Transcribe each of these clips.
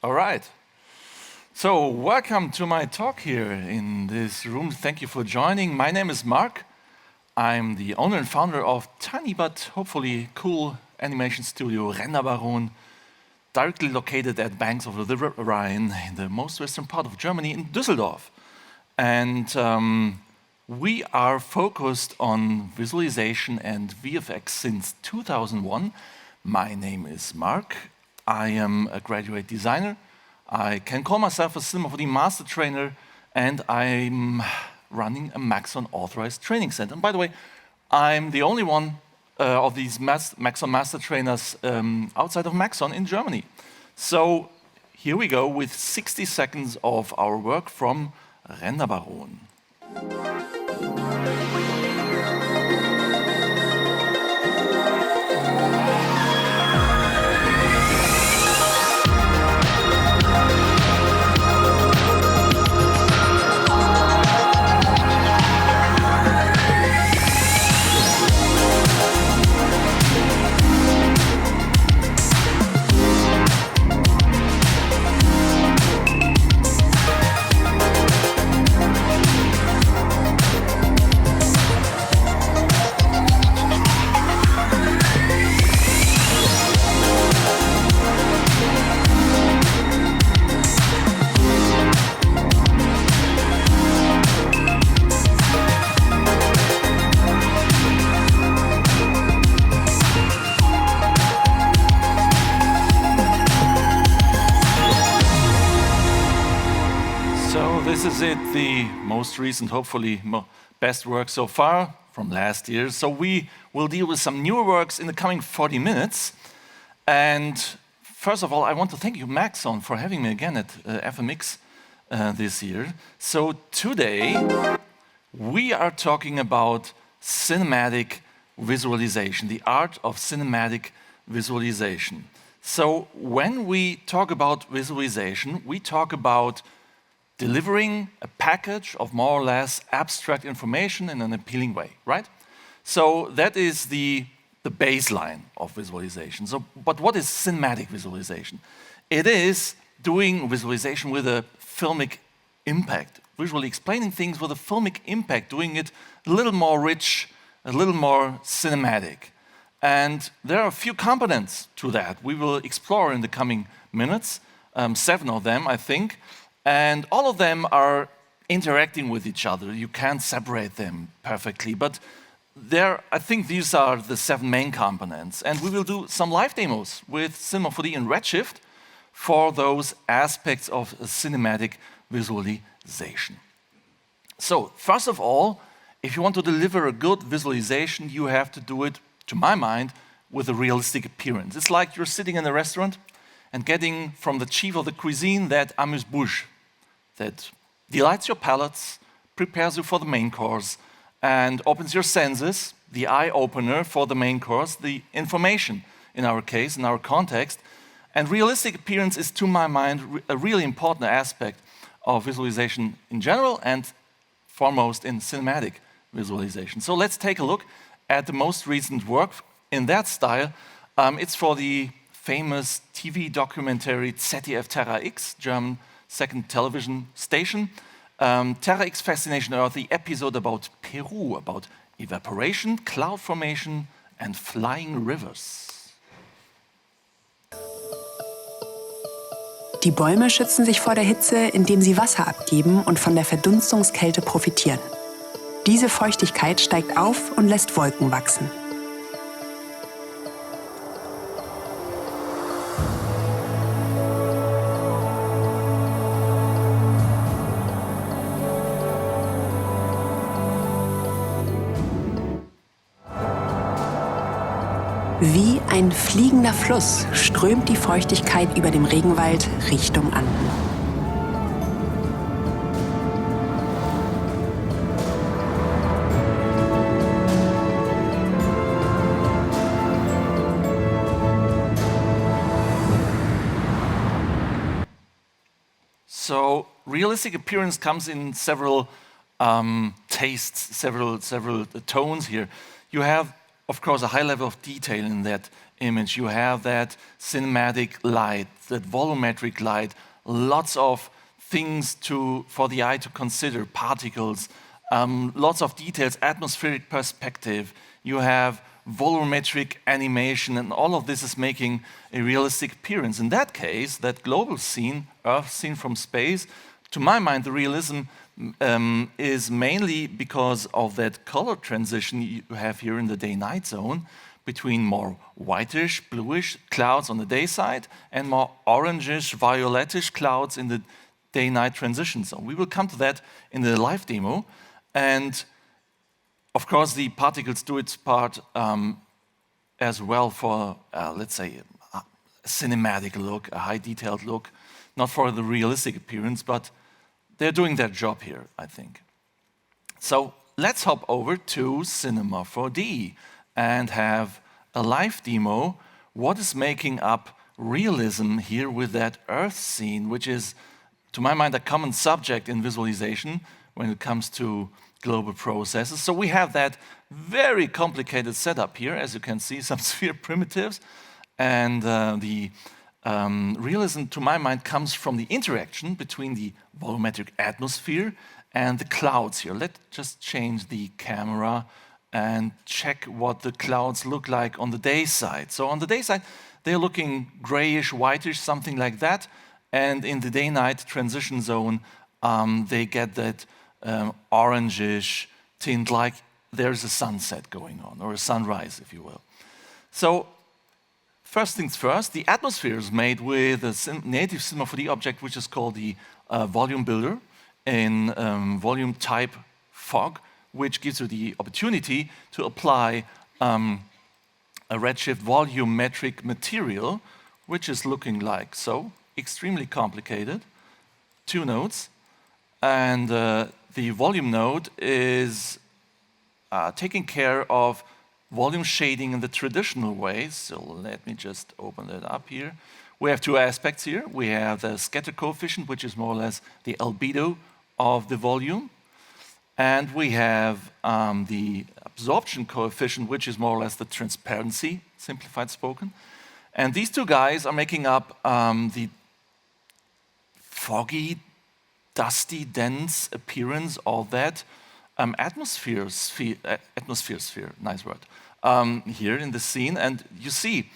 All right. So welcome to my talk here in this room. Thank you for joining. My name is Marc. I'm the owner and founder of tiny but hopefully cool animation studio Render Baron, directly located at banks of the River Rhine in the most western part of Germany in Düsseldorf. And we are focused on visualization and VFX since 2001. My name is Marc. I am a graduate designer. I can call myself a Cinema 4D Master Trainer, and I'm running a Maxon authorized training center. And by the way, I'm the only one of these Maxon Master Trainers outside of Maxon in Germany. So here we go with 60 seconds of our work from Render Baron. This is it, the most recent, hopefully best work so far from last year. So we will deal with some newer works in the coming 40 minutes. And first of all, I want to thank you, Maxon, for having me again at FMX this year. So today, we are talking about cinematic visualization, the art of cinematic visualization. So when we talk about visualization, we talk about delivering a package of more or less abstract information in an appealing way, right? So that is the baseline of visualization. So, but what is cinematic visualization? It is doing visualization with a filmic impact, visually explaining things with a filmic impact, doing it a little more rich, a little more cinematic. And there are a few components to that we will explore in the coming minutes, 7 of them, I think. And all of them are interacting with each other. You can't separate them perfectly, but I think these are the 7 main components. And we will do some live demos with Cinema 4D and Redshift for those aspects of cinematic visualization. So first of all, if you want to deliver a good visualization, you have to do it, to my mind, with a realistic appearance. It's like you're sitting in a restaurant and getting from the chief of the cuisine that amuse-bouche that delights your palates, prepares you for the main course, and opens your senses, the eye-opener for the main course, the information, in our case, in our context. And realistic appearance is, to my mind, a really important aspect of visualization in general and foremost in cinematic visualization. So let's take a look at the most recent work in that style. It's for the famous TV documentary ZDF Terra X, German second television station. Terra X Fascination Earth, the episode about Peru, about evaporation, cloud formation, and flying rivers. Die Bäume schützen sich vor der Hitze, indem sie Wasser abgeben und von der Verdunstungskälte profitieren. Diese Feuchtigkeit steigt auf und lässt Wolken wachsen. Wie ein fliegender Fluss strömt die Feuchtigkeit über dem Regenwald Richtung Anden. So realistic appearance comes in several tastes, several tones here. You have, of course, a high level of detail in that image. You have that cinematic light, that volumetric light, lots of things for the eye to consider, particles, lots of details, atmospheric perspective. You have volumetric animation, and all of this is making a realistic appearance. In that case, that global scene, Earth seen from space, to my mind, the realism is mainly because of that color transition you have here in the day-night zone between more whitish, bluish clouds on the day side and more orangish, violetish clouds in the day-night transition zone. We will come to that in the live demo. And of course, the particles do its part as well for, let's say, a cinematic look, a high-detailed look, not for the realistic appearance, but they're doing their job here, I think. So let's hop over to Cinema 4D and have a live demo. What is making up realism here with that Earth scene, which is, to my mind, a common subject in visualization when it comes to global processes. So we have that very complicated setup here, as you can see, some sphere primitives. And the realism, to my mind, comes from the interaction between the volumetric atmosphere and the clouds here. Let's just change the camera and check what the clouds look like on the day side. So on the day side, they're looking grayish, whitish, something like that. And in the day-night transition zone, they get that orangish tint, like there's a sunset going on, or a sunrise, if you will. So first things first, the atmosphere is made with a native Cinema 4D object, which is called the volume builder in volume type fog, which gives you the opportunity to apply a redshift volumetric material, which is looking like so, extremely complicated, 2 nodes. And the volume node is taking care of volume shading in the traditional way. So let me just open that up here. We have 2 aspects here. We have the scatter coefficient, which is more or less the albedo of the volume. And we have the absorption coefficient, which is more or less the transparency, simplified spoken. And these 2 guys are making up the foggy, dusty, dense appearance of that atmosphere sphere, nice word, here in the scene. And you see,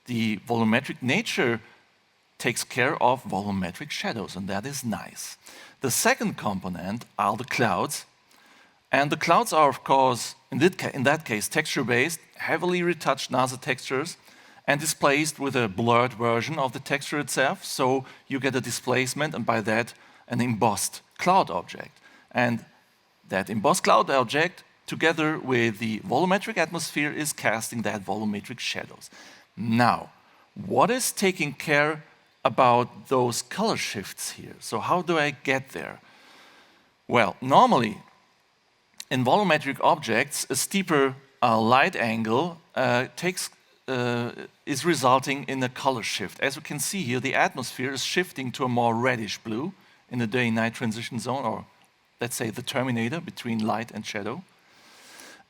the volumetric nature takes care of volumetric shadows, and that is nice. The second component are the clouds. And the clouds are, of course, in that case, texture-based, heavily retouched NASA textures, and displaced with a blurred version of the texture itself. So you get a displacement, and by that, an embossed cloud object. And that embossed cloud object, together with the volumetric atmosphere, is casting that volumetric shadows. Now, what is taking care about those color shifts here? So how do I get there? Well, normally, in volumetric objects, a steeper light angle is resulting in a color shift. As you can see here, the atmosphere is shifting to a more reddish blue in the day-night transition zone, or let's say the terminator between light and shadow.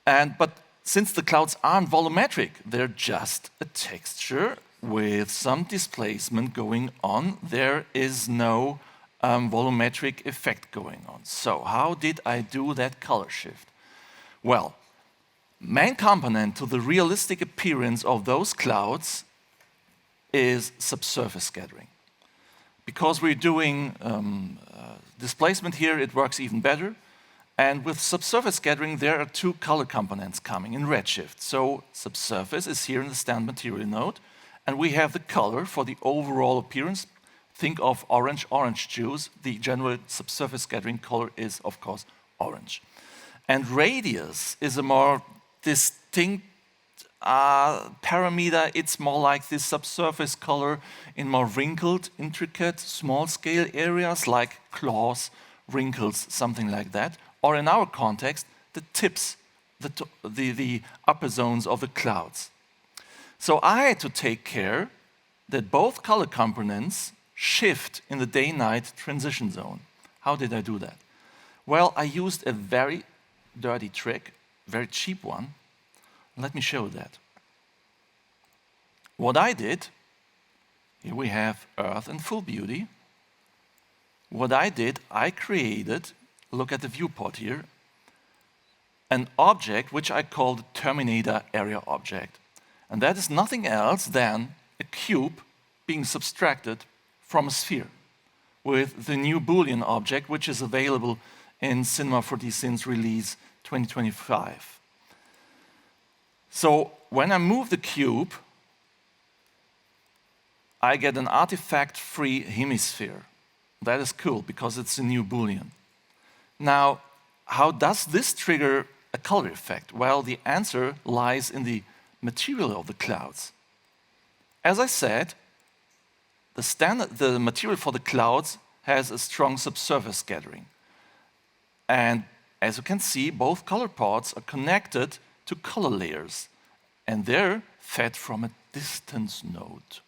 But since the clouds aren't volumetric, they're just a texture with some displacement going on. There is no volumetric effect going on. So how did I do that color shift? Well, main component to the realistic appearance of those clouds is subsurface scattering. because we're doing displacement here, it works even better. And with subsurface scattering, there are two color components coming in Redshift. So subsurface is here in the stand material node, and we have the color for the overall appearance. Think of orange juice. The general subsurface scattering color is, of course, orange. And radius is a more distinct parameter. It's more like this subsurface color in more wrinkled, intricate, small-scale areas like claws, wrinkles, something like that. Or in our context, the tips, the upper zones of the clouds. So I had to take care that both color components shift in the day-night transition zone. How did I do that? Well, I used a very dirty trick, very cheap one. Let me show that. What I did, here we have Earth in full beauty. What I did, I created, look at the viewport here, an object which I call the Terminator Area Object. And that is nothing else than a cube being subtracted from a sphere with the new Boolean object, which is available in Cinema 4D Cin's release 2025. So when I move the cube, I get an artifact-free hemisphere. That is cool because it's a new Boolean. Now, how does this trigger a color effect? Well, the answer lies in the material of the clouds. As I said, the material for the clouds has a strong subsurface scattering. And as you can see, both color parts are connected to color layers, and they're fed from a distance node.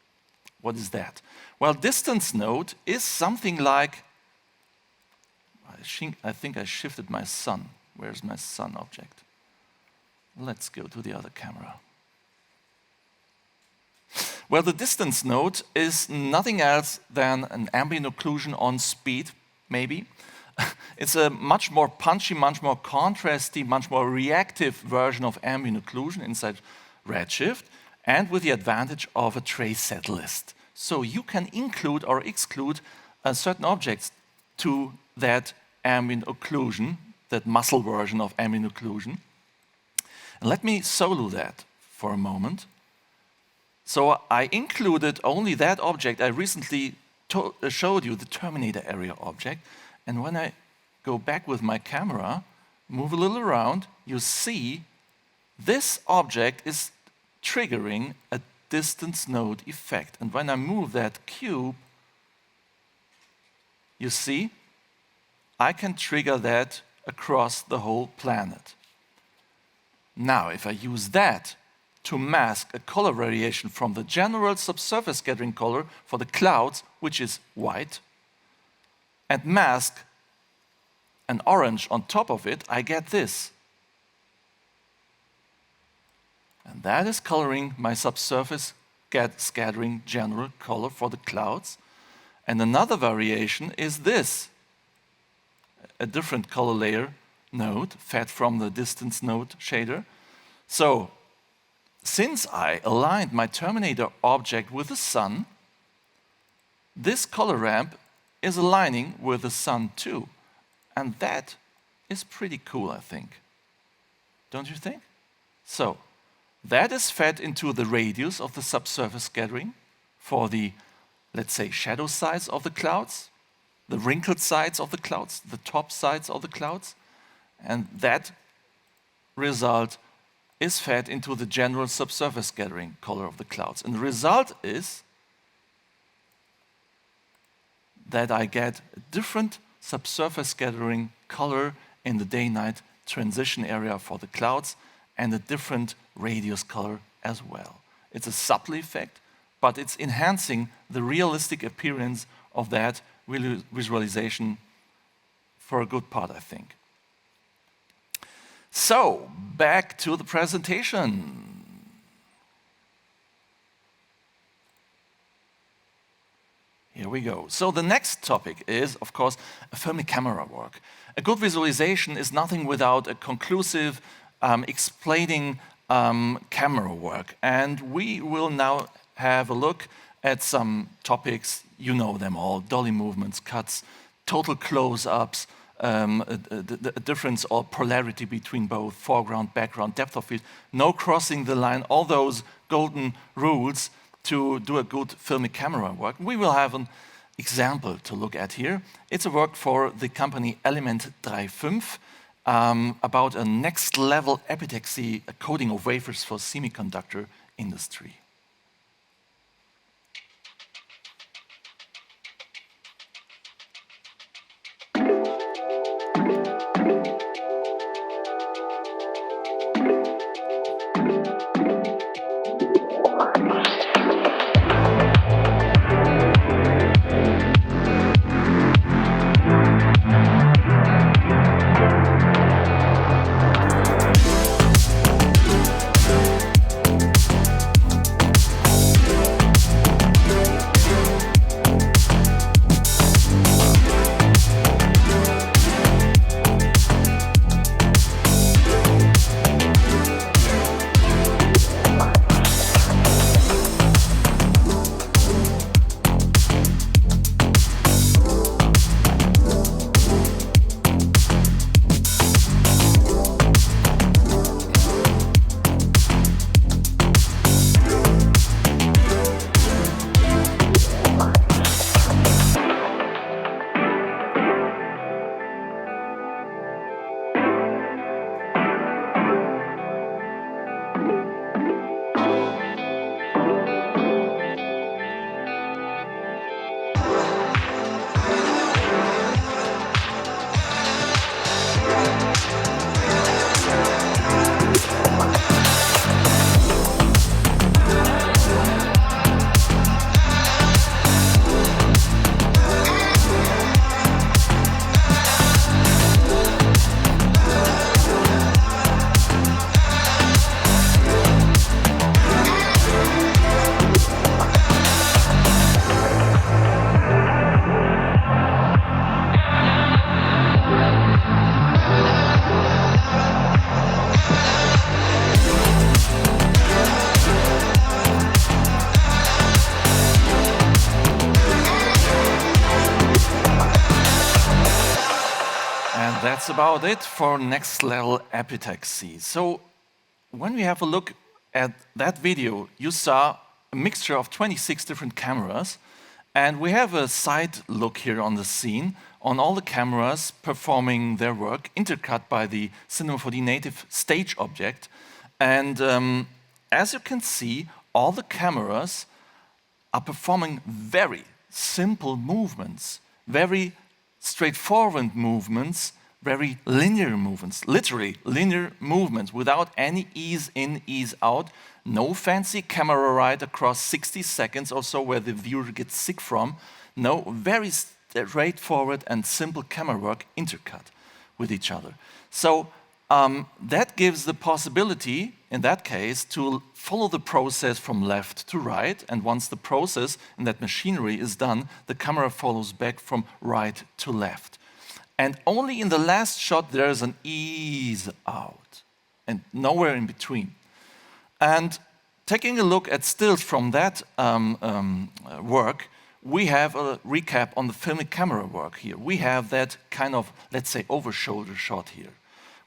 What is that? Well, distance node is something like, I think I shifted my sun. Where's my sun object? Let's go to the other camera. Well, the distance node is nothing else than an ambient occlusion on speed, maybe. It's a much more punchy, much more contrasty, much more reactive version of ambient occlusion inside Redshift, and with the advantage of a trace set list. So you can include or exclude certain objects to that ambient occlusion, that muscle version of ambient occlusion. And let me solo that for a moment. So I included only that object I recently showed you, the Terminator Area Object. And when I go back with my camera, move a little around, you see this object is triggering a distance node effect. And when I move that cube, you see, I can trigger that across the whole planet. Now, if I use that to mask a color variation from the general subsurface scattering color for the clouds, which is white, and mask an orange on top of it, I get this. And that is coloring my subsurface scattering general color for the clouds. And another variation is this, a different color layer node fed from the distance node shader. So, since I aligned my Terminator object with the sun, this color ramp is aligning with the sun too. And that is pretty cool, I think. Don't you think? So, that is fed into the radius of the subsurface scattering for the, let's say, shadow sides of the clouds, the wrinkled sides of the clouds, the top sides of the clouds. And that result is fed into the general subsurface scattering color of the clouds. And the result is that I get a different subsurface scattering color in the day-night transition area for the clouds and a different radius color as well. It's a subtle effect, but it's enhancing the realistic appearance of that visualization for a good part, I think. So, back to the presentation. Here we go. So the next topic is, of course, a filmic camera work. A good visualization is nothing without a conclusive explaining camera work. And we will now have a look at some topics, you know them all: dolly movements, cuts, total close-ups, the difference or polarity between both foreground, background, depth of field, no crossing the line, all those golden rules to do a good filmic camera work. We will have an example to look at here. It's a work for the company Element 35 about a next-level epitaxy coating of wafers for semiconductor industry. That's about it for next level epitaxy. So when we have a look at that video, you saw a mixture of 26 different cameras, and we have a side look here on the scene on all the cameras performing their work, intercut by the Cinema 4D native stage object. And as you can see, all the cameras are performing very simple movements, very straightforward movements, very linear movements, literally linear movements without any ease in, ease out, no fancy camera ride across 60 seconds or so where the viewer gets sick from. No, very straightforward and simple camera work intercut with each other. So that gives the possibility, in that case, to follow the process from left to right, and once the process and that machinery is done, the camera follows back from right to left. And only in the last shot there is an ease out, and nowhere in between. And taking a look at stills from that work, we have a recap on the filmic camera work here. We have that kind of, let's say, over-shoulder shot here.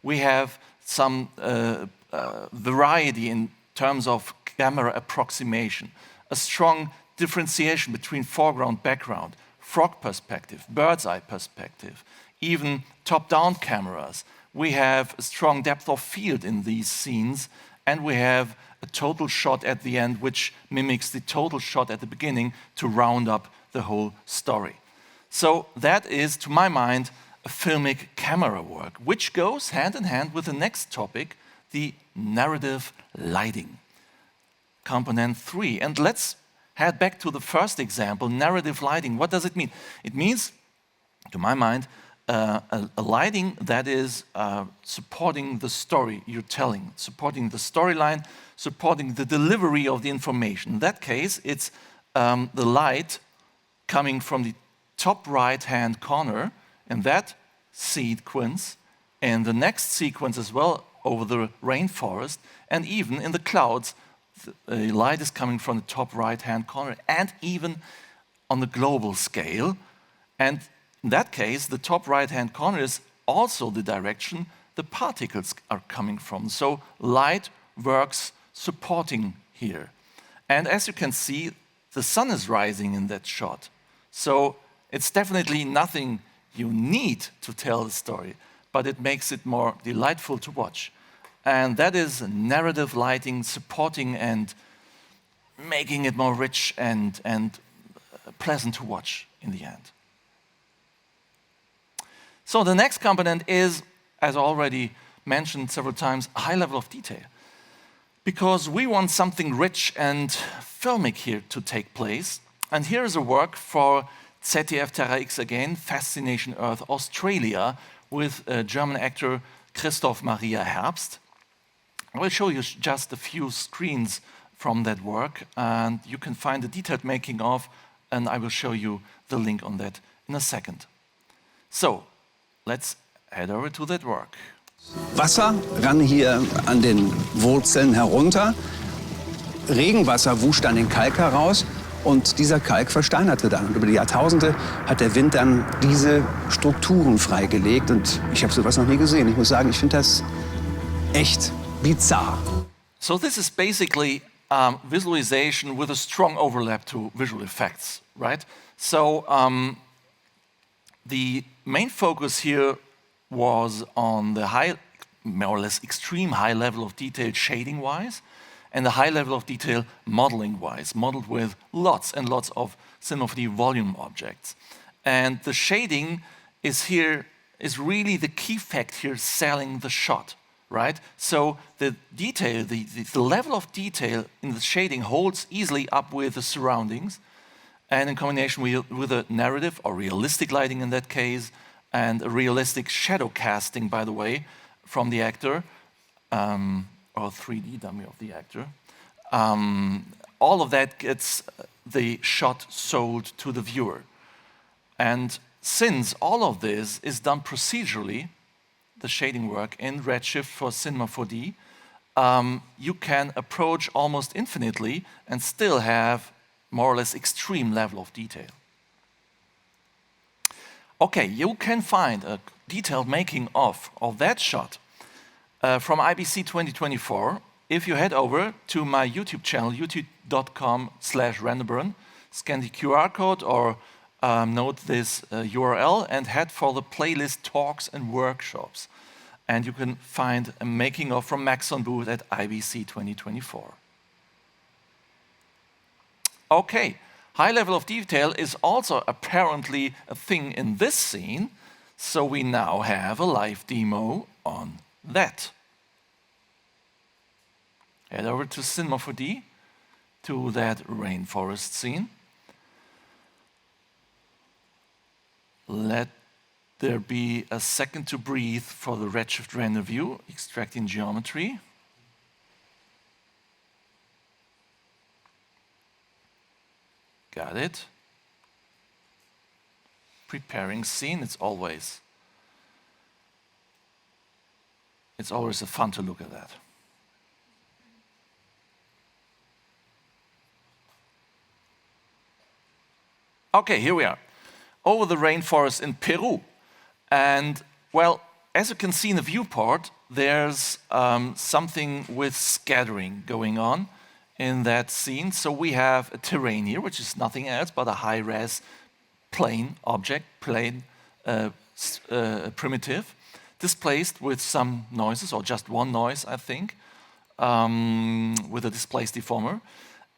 We have some variety in terms of camera approximation, a strong differentiation between foreground, background, frog perspective, bird's eye perspective, even top-down cameras. We have a strong depth of field in these scenes, and we have a total shot at the end which mimics the total shot at the beginning to round up the whole story. So that is, to my mind, a filmic camera work, which goes hand in hand with the next topic, the narrative lighting. Component 3. And let's head back to the first example, narrative lighting. What does it mean? It means, to my mind, a lighting that is supporting the story you're telling, supporting the storyline, supporting the delivery of the information. In that case, it's the light coming from the top right-hand corner in that sequence, and the next sequence as well over the rainforest, and even in the clouds the light is coming from the top right-hand corner, and even on the global scale. And in that case, the top right-hand corner is also the direction the particles are coming from. So light works supporting here. And as you can see, the sun is rising in that shot. So it's definitely nothing you need to tell the story, but it makes it more delightful to watch. And that is narrative lighting supporting and making it more rich and pleasant to watch in the end. So the next component is, as already mentioned several times, a high level of detail. Because we want something rich and filmic here to take place. And here is a work for ZDF Terra X again, Fascination Earth Australia, with German actor Christoph Maria Herbst. I will show you just a few screens from that work, and you can find the detailed making of, and I will show you the link on that in a second. So, let's head over to that work. Wasser rann hier an den Wurzeln herunter. Regenwasser wusch dann den Kalk heraus und dieser Kalk versteinerte dann. Und über die Jahrtausende hat der Wind dann diese Strukturen freigelegt und ich habe sowas noch nie gesehen. Ich muss sagen, ich finde das echt bizarr. So this is basically visualization with a strong overlap to visual effects, right? So the main focus here was on the high, more or less extreme high level of detail shading-wise, and the high level of detail modeling-wise, modeled with lots and lots of Cinema 4D volume objects. And the shading is really the key fact here selling the shot, right? So the detail, the level of detail in the shading holds easily up with the surroundings, and in combination with a narrative or realistic lighting in that case, and a realistic shadow casting, by the way, from the actor, or 3D dummy of the actor. All of that gets the shot sold to the viewer. And since all of this is done procedurally, the shading work in Redshift for Cinema 4D, you can approach almost infinitely and still have more or less extreme level of detail. Okay, you can find a detailed making of that shot from IBC 2024 if you head over to my YouTube channel, youtube.com/renderburn, scan the QR code or note this URL and head for the playlist Talks and Workshops. And you can find a making of from Maxon booth at IBC 2024. Okay. High level of detail is also apparently a thing in this scene, so we now have a live demo on that. Head over to Cinema 4D, to that rainforest scene. Let there be a second to breathe for the Redshift render view, extracting geometry. Got it. Preparing scene, it's always fun to look at that. Okay, here we are, over the rainforest in Peru. And well, as you can see in the viewport, there's something with scattering going on in that scene. So we have a terrain here, which is nothing else but a high-res plane object, primitive, displaced with some noises, or just one noise, I think, with a displaced deformer.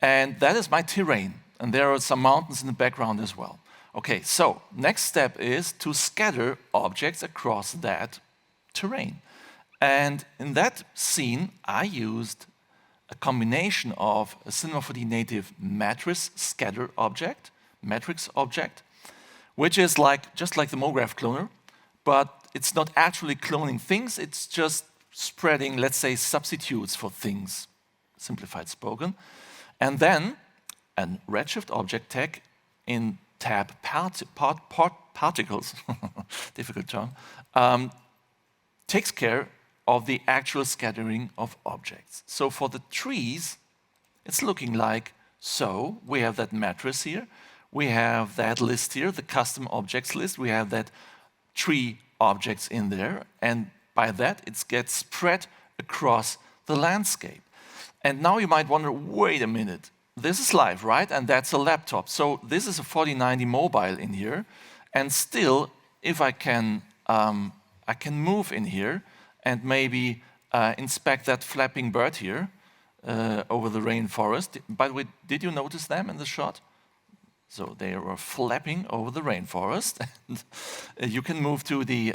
And that is my terrain. And there are some mountains in the background as well. Okay, so next step is to scatter objects across that terrain. And in that scene, I used a combination of a Cinema 4D native matrix scatter object, which is just like the MoGraph cloner, but it's not actually cloning things, it's just spreading, let's say, substitutes for things, simplified spoken. And then a Redshift object tag in tab particles, difficult term, takes care of the actual scattering of objects. So for the trees, it's looking like so. We have that mattress here. We have that list here, the custom objects list. We have that 3 objects in there. And by that, it gets spread across the landscape. And now you might wonder, wait a minute. This is live, right? And that's a laptop. So this is a 4090 mobile in here. And still, if I can move in here and maybe inspect that flapping bird here over the rainforest. By the way, did you notice them in the shot? So they were flapping over the rainforest. And you can move to the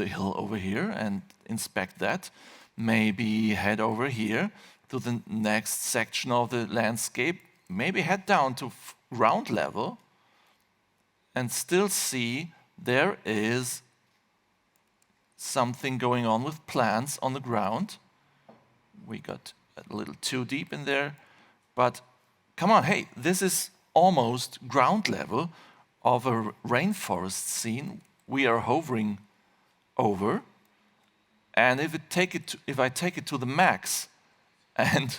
hill over here and inspect that. Maybe head over here to the next section of the landscape. Maybe head down to ground level and still see there is something going on with plants on the ground. We got a little too deep in there, but come on, hey, this is almost ground level of a rainforest scene we are hovering over. And if I take it to the max and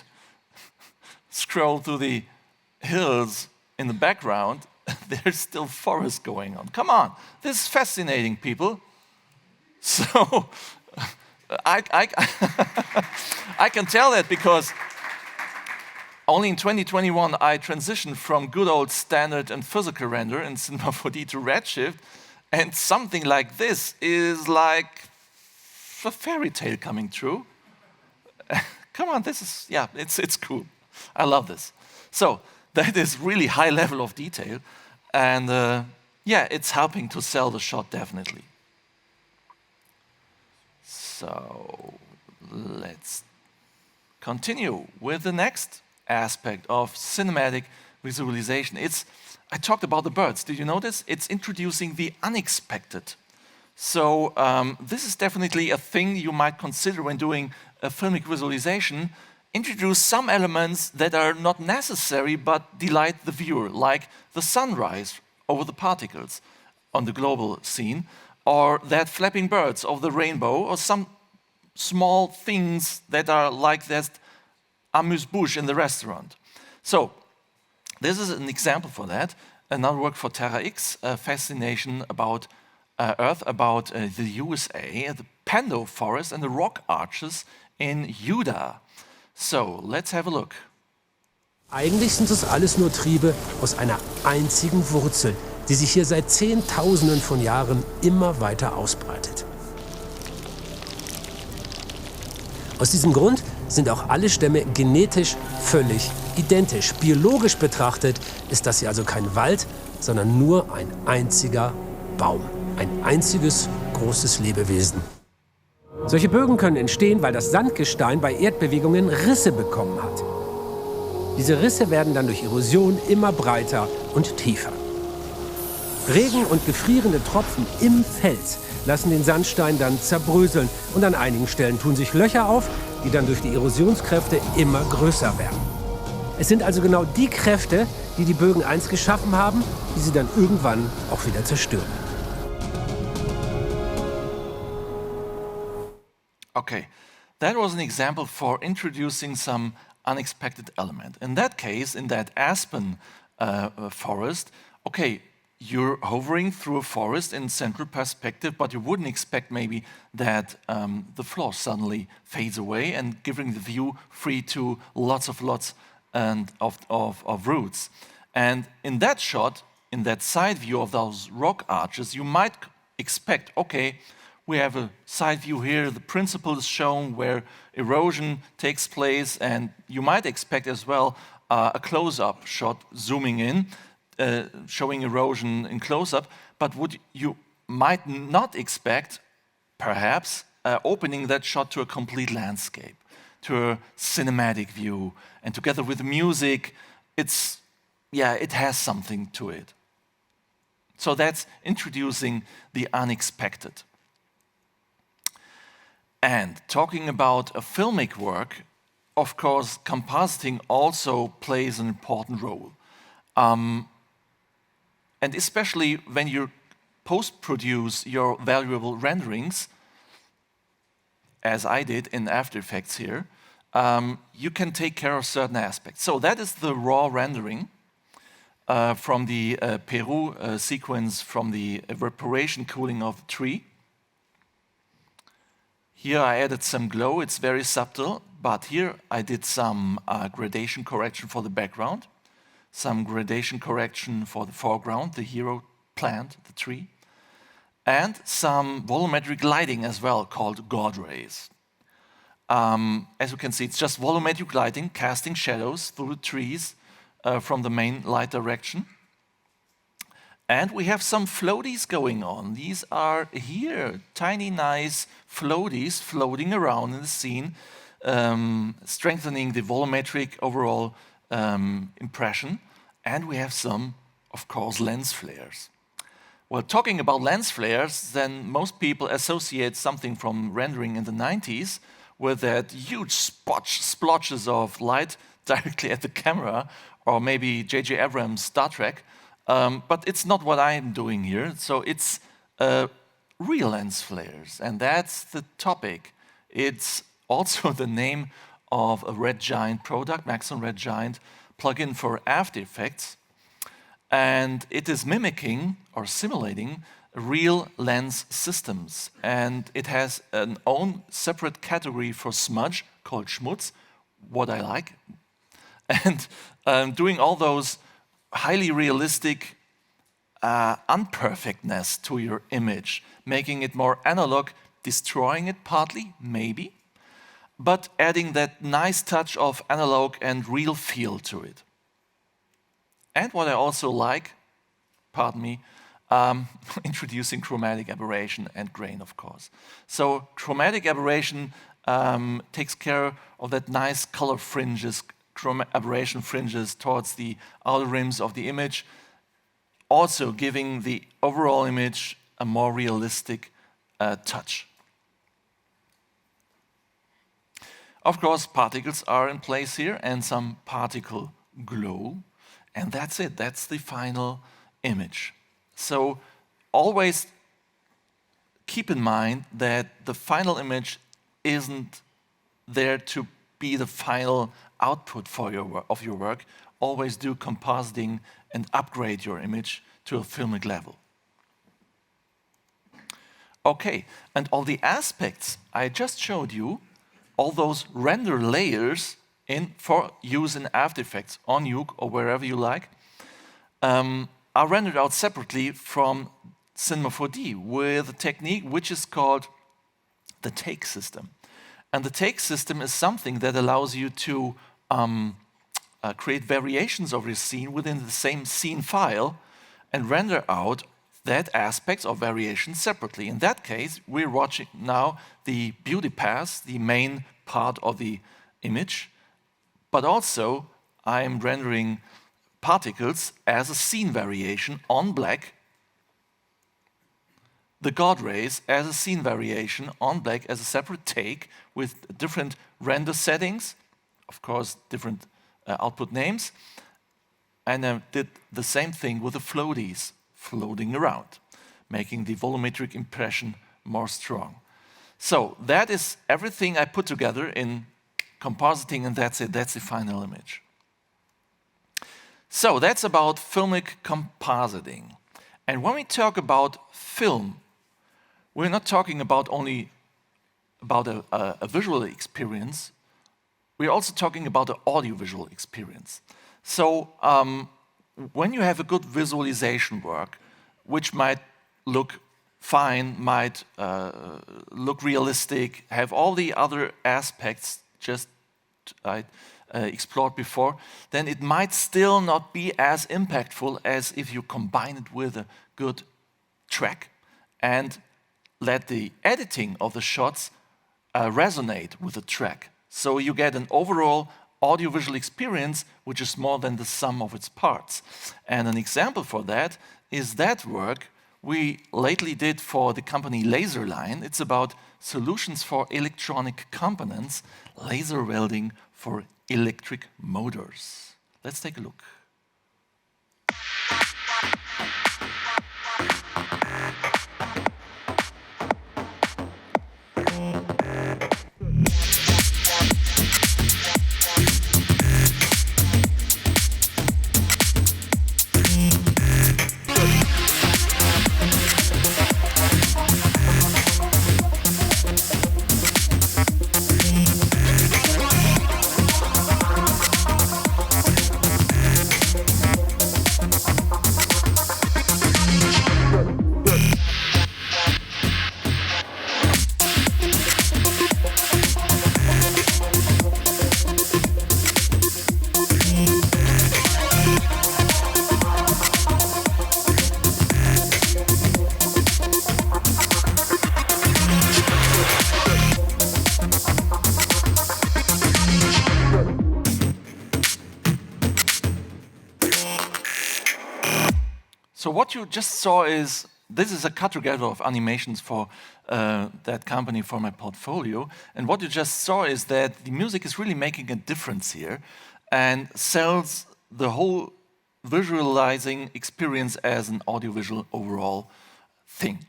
scroll through the hills in the background, there's still forest going on. Come on, this is fascinating, people. So I can tell that because only in 2021 I transitioned from good old standard and physical render in Cinema 4D to Redshift, and something like this is like a fairy tale coming true. Come on, this is, yeah, it's cool. I love this. So that is really high level of detail, and yeah, it's helping to sell the shot definitely. So let's continue with the next aspect of cinematic visualization. I talked about the birds. Did you notice? It's introducing the unexpected. So this is definitely a thing you might consider when doing a filmic visualization. Introduce some elements that are not necessary but delight the viewer, like the sunrise over the particles on the global scene, or that flapping birds of the rainbow, or some small things that are like that amuse-bouche in the restaurant. So this is an example for that. Another work for Terra X, a fascination about Earth, about the USA, the Pando forest and the rock arches in Utah. So let's have a look. Eigentlich sind das alles nur Triebe aus einer einzigen Wurzel, die sich hier seit Zehntausenden von Jahren immer weiter ausbreitet. Aus diesem Grund sind auch alle Stämme genetisch völlig identisch. Biologisch betrachtet ist das hier also kein Wald, sondern nur ein einziger Baum. Ein einziges großes Lebewesen. Solche Bögen können entstehen, weil das Sandgestein bei Erdbewegungen Risse bekommen hat. Diese Risse werden dann durch Erosion immer breiter und tiefer. Regen und gefrierende Tropfen im Fels lassen den Sandstein dann zerbröseln und an einigen Stellen tun sich Löcher auf, die dann durch die Erosionskräfte immer größer werden. Es sind also genau die Kräfte, die die Bögen einst geschaffen haben, die sie dann irgendwann auch wieder zerstören. Okay, that was an example for introducing some unexpected element. In that case, in that aspen forest, okay, you're hovering through a forest in central perspective, but you wouldn't expect maybe that the floor suddenly fades away and giving the view free to lots of roots. And in that shot, in that side view of those rock arches, you might expect, okay, we have a side view here, the principle is shown where erosion takes place, and you might expect as well a close-up shot zooming in, showing erosion in close-up, but you might not expect, perhaps, opening that shot to a complete landscape, to a cinematic view, and together with the music, it has something to it. So that's introducing the unexpected. And talking about a filmic work, of course, compositing also plays an important role. And especially when you post-produce your valuable renderings, as I did in After Effects here, you can take care of certain aspects. So that is the raw rendering from the Peru sequence from the evaporation cooling of the tree. Here I added some glow, it's very subtle, but here I did some gradation correction for the background, some gradation correction for the foreground, the hero plant, the tree, and some volumetric lighting as well, called God rays. As you can see, it's just volumetric lighting, casting shadows through the trees from the main light direction. And we have some floaties going on. These are here, tiny, nice floaties floating around in the scene, strengthening the volumetric overall impression. And we have some, of course, lens flares. Well, talking about lens flares, then most people associate something from rendering in the 90s with that huge splotches of light directly at the camera, or maybe J.J. Abrams' Star Trek. But it's not what I'm doing here. So it's real lens flares, and that's the topic. It's also the name of a Red Giant product, Maxon Red Giant plugin for After Effects. And it is mimicking or simulating real lens systems. And it has an own separate category for smudge called Schmutz, what I like. And doing all those highly realistic unperfectness to your image, making it more analog, destroying it partly, maybe, but adding that nice touch of analog and real feel to it. And what I also like, pardon me, introducing chromatic aberration and grain, of course. So chromatic aberration takes care of that nice color fringes, aberration fringes towards the outer rims of the image, also giving the overall image a more realistic touch. Of course, particles are in place here and some particle glow, and that's it. That's the final image. So always keep in mind that the final image isn't there to be the final output for of your work. Always do compositing and upgrade your image to a filmic level. Okay, and all the aspects I just showed you, all those render layers for use in After Effects on Nuke or wherever you like, are rendered out separately from Cinema 4D with a technique which is called the take system. And the take system is something that allows you to create variations of your scene within the same scene file and render out that aspects of variation separately. In that case, we're watching now the beauty path, the main part of the image, but also I'm rendering particles as a scene variation on black, the God rays as a scene variation on black as a separate take with different render settings, of course different output names, and I did the same thing with the floaties floating around, making the volumetric impression more strong. So that is everything I put together in compositing, and that's it, that's the final image. So that's about filmic compositing. And when we talk about film, we're not talking about only about a visual experience, we're also talking about the audiovisual experience. So when you have a good visualization work, which might look fine, might look realistic, have all the other aspects just I explored before, then it might still not be as impactful as if you combine it with a good track and let the editing of the shots resonate with the track. So you get an overall audiovisual experience which is more than the sum of its parts. And an example for that is that work we lately did for the company Laserline. It's about solutions for electronic components, laser welding for electric motors. Let's take a look. So what you just saw is, this is a cut together of animations for that company for my portfolio. And what you just saw is that the music is really making a difference here and sells the whole visualizing experience as an audiovisual overall thing.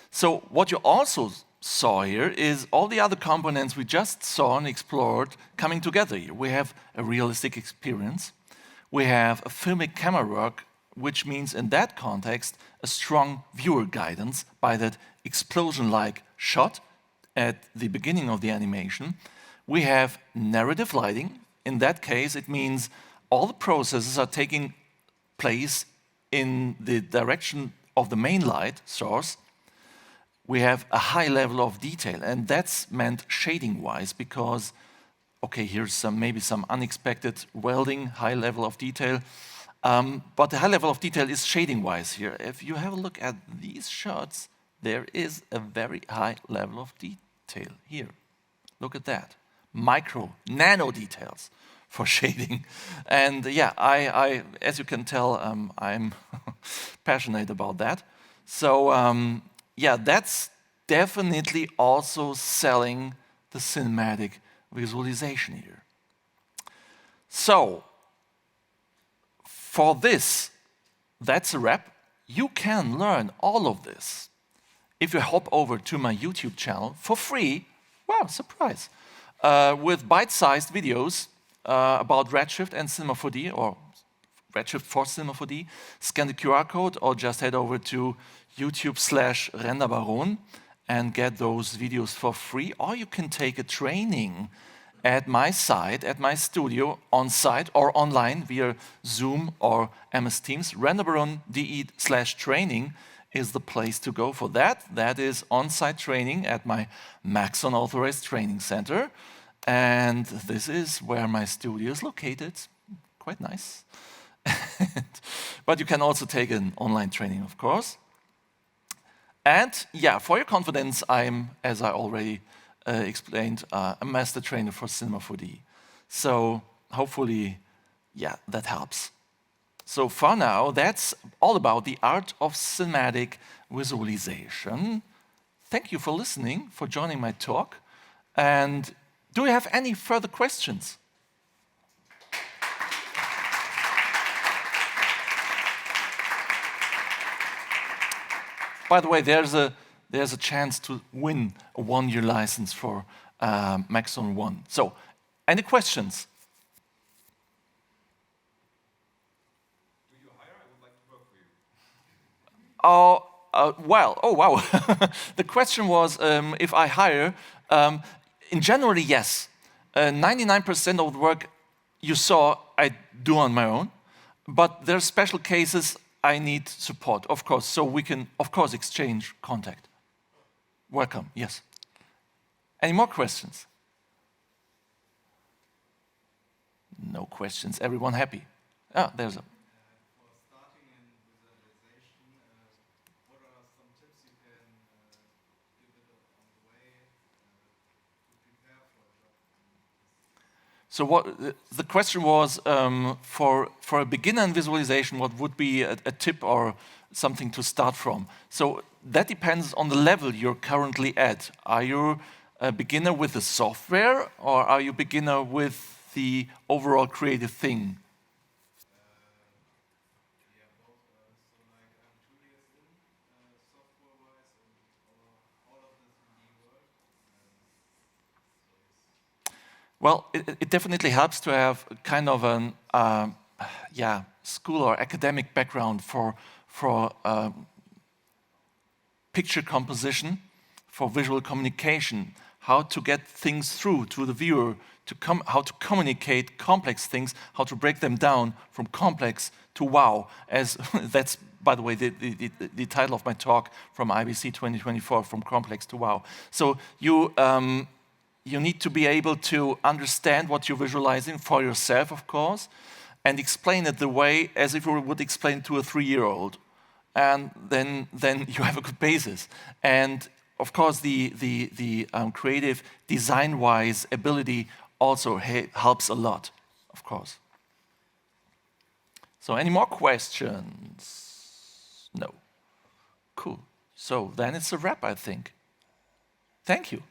So what you also saw here is all the other components we just saw and explored coming together here. We have a realistic experience. We have a filmic camera work, which means in that context, a strong viewer guidance by that explosion-like shot at the beginning of the animation. We have narrative lighting. In that case, it means all the processes are taking place in the direction of the main light source. We have a high level of detail, and that's meant shading-wise because, okay, here's maybe some unexpected welding, high level of detail, but the high level of detail is shading-wise here. If you have a look at these shots, there is a very high level of detail here. Look at that. Micro, nano details for shading. And yeah, I as you can tell, I'm passionate about that. So yeah, that's definitely also selling the cinematic visualization here. So for this, that's a wrap. You can learn all of this if you hop over to my YouTube channel for free. Wow, surprise. With bite-sized videos about Redshift and Cinema 4D, or Redshift for Cinema 4D. Scan the QR code or just head over to YouTube/RenderBaron and get those videos for free. Or you can take a training at my site, at my studio, on site or online via Zoom or MS Teams. RenderBaron.de/training is the place to go for that. That is on-site training at my Maxon authorized training center. And this is where my studio is located. Quite nice. But you can also take an online training, of course. And yeah, for your confidence, I'm, as I already explained, a master trainer for Cinema 4D. So hopefully, yeah, that helps. So for now, that's all about the art of cinematic visualization. Thank you for listening, for joining my talk. And do you have any further questions? By the way, there's a chance to win a 1-year license for Maxon 1. So, any questions? Do you hire? I would like to work for you. Oh wow. The question was if I hire. In generally, yes. 99% of the work you saw, I do on my own. But there are special cases I need support, of course, so we can, of course, exchange contact. Welcome, yes. Any more questions? No questions, everyone happy? Ah, there's a... For starting in visualization, what are some tips you can give it on the way to prepare for a job? So what the question was, for a beginner in visualization, what would be a tip or something to start from? So that depends on the level you're currently at. Are you a beginner with the software, or are you a beginner with the overall creative thing? Yeah, both. So like I'm 2 years in software-wise and all of this in the world. Well, it definitely helps to have kind of an school or academic background for picture composition, for visual communication, how to get things through to the viewer, how to communicate complex things, how to break them down from complex to wow. As that's, by the way, the title of my talk from IBC 2024, From Complex to Wow. So you need to be able to understand what you're visualizing for yourself, of course, and explain it the way as if you would explain to a 3-year-old. And then you have a good basis. And of course, the creative design-wise ability also helps a lot, of course. So any more questions? So then it's a wrap, I think. Thank you.